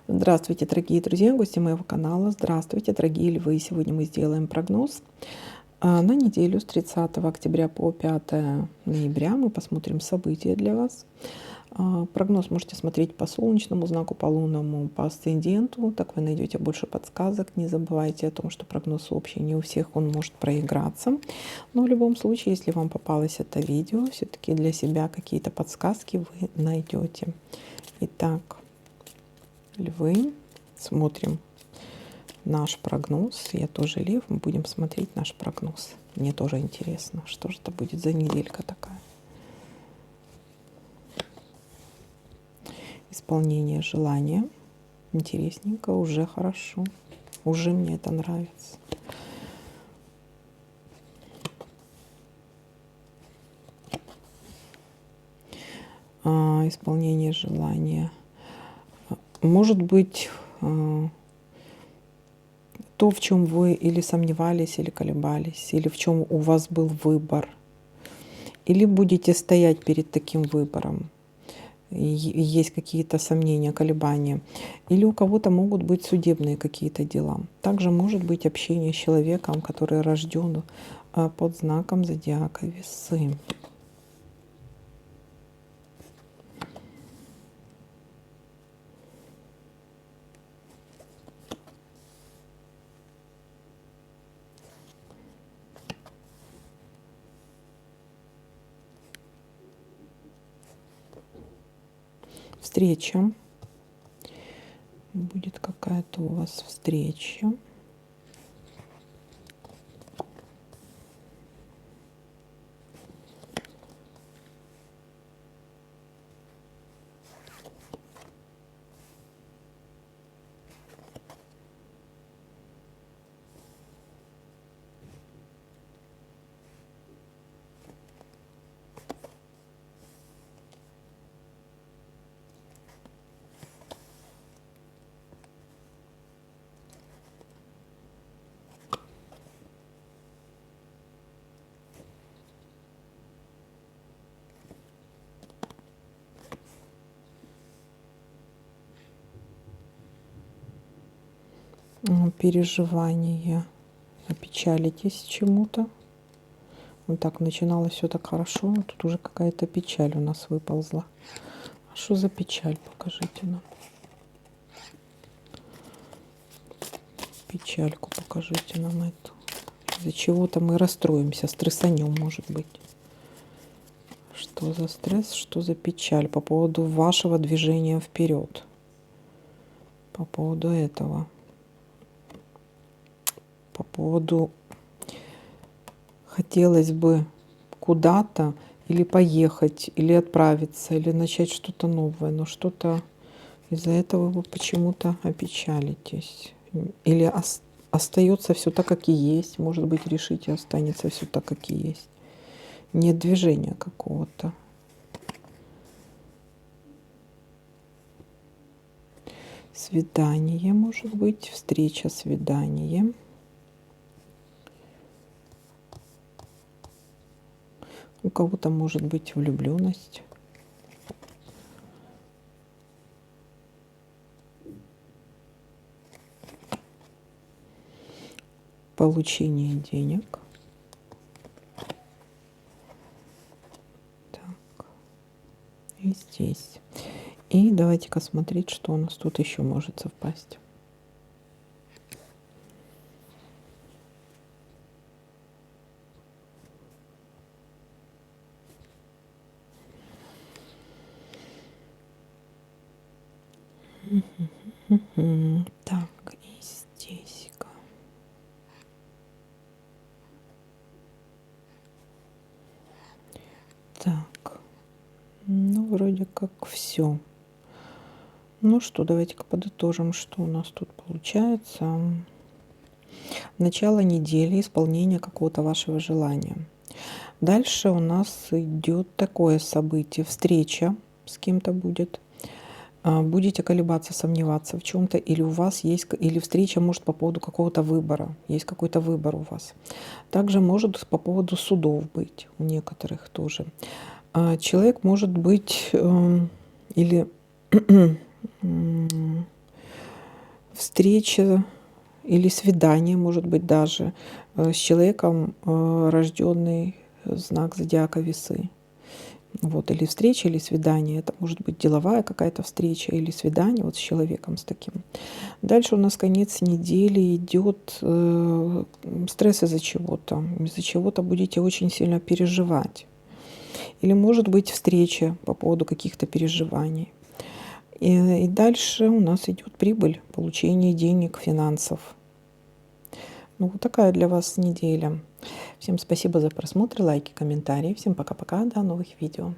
Здравствуйте, дорогие друзья, гости моего канала. Здравствуйте, дорогие львы. Сегодня мы сделаем прогноз на неделю с 30 октября по 5 ноября. Мы посмотрим события для вас. Прогноз можете смотреть по солнечному знаку, по лунному, по асценденту. Так вы найдете больше подсказок. Не забывайте о том, что прогноз общий, не у всех он может проиграться. Но в любом случае, если вам попалось это видео, все-таки для себя какие-то подсказки вы найдете. Итак, львы, смотрим наш прогноз. Я тоже лев, мы будем смотреть наш прогноз. Мне тоже интересно, что же это будет за неделька такая. Исполнение желания. Интересненько, уже хорошо. Уже мне это нравится. Исполнение желания. Может быть, то, в чем вы или сомневались, или колебались, или в чем у вас был выбор, или будете стоять перед таким выбором, есть какие-то сомнения, колебания, или у кого-то могут быть судебные какие-то дела. Также может быть общение с человеком, который рожден под знаком зодиака Весы. Встреча. Будет какая-то у вас встреча. Переживания, опечалитесь чему-то. Вот так начиналось все так хорошо, но тут уже какая-то печаль у нас выползла. А что за печаль? Покажите нам. Печальку покажите нам эту. Из-за чего-то мы расстроимся, стрессанем, может быть. Что за стресс, что за печаль по поводу вашего движения вперед? По поводу этого. По поводу хотелось бы куда-то или поехать, или отправиться, или начать что-то новое, но что-то из-за этого вы почему-то опечалитесь. Или остается все так, как и есть. Может быть, решите, останется все так, как и есть. Нет движения какого-то. Свидание, может быть, встреча, свидание. У кого-то может быть влюбленность. Получение денег. Так. И здесь. И давайте-ка смотреть, что у нас тут еще может совпасть. Так, и здесь-ка. Так, ну, вроде как все. Ну что, давайте-ка подытожим, что у нас тут получается. Начало недели, исполнение какого-то вашего желания. Дальше у нас идет такое событие, встреча с кем-то будет. Будете колебаться, сомневаться в чем-то, или у вас есть, или встреча может по поводу какого-то выбора, есть какой-то выбор у вас. Также может по поводу судов быть у некоторых тоже. Человек может быть или встреча или свидание, может быть, даже с человеком, рожденный знак зодиака Весы. Вот, или встреча, или свидание. Это может быть деловая какая-то встреча или свидание вот с человеком с таким. Дальше у нас конец недели идет стресс из-за чего-то. Из-за чего-то будете очень сильно переживать. Или может быть встреча по поводу каких-то переживаний. И дальше у нас идет прибыль, получение денег, финансов. Ну, вот такая для вас неделя. Всем спасибо за просмотр, лайки, комментарии. Всем пока-пока, до новых видео.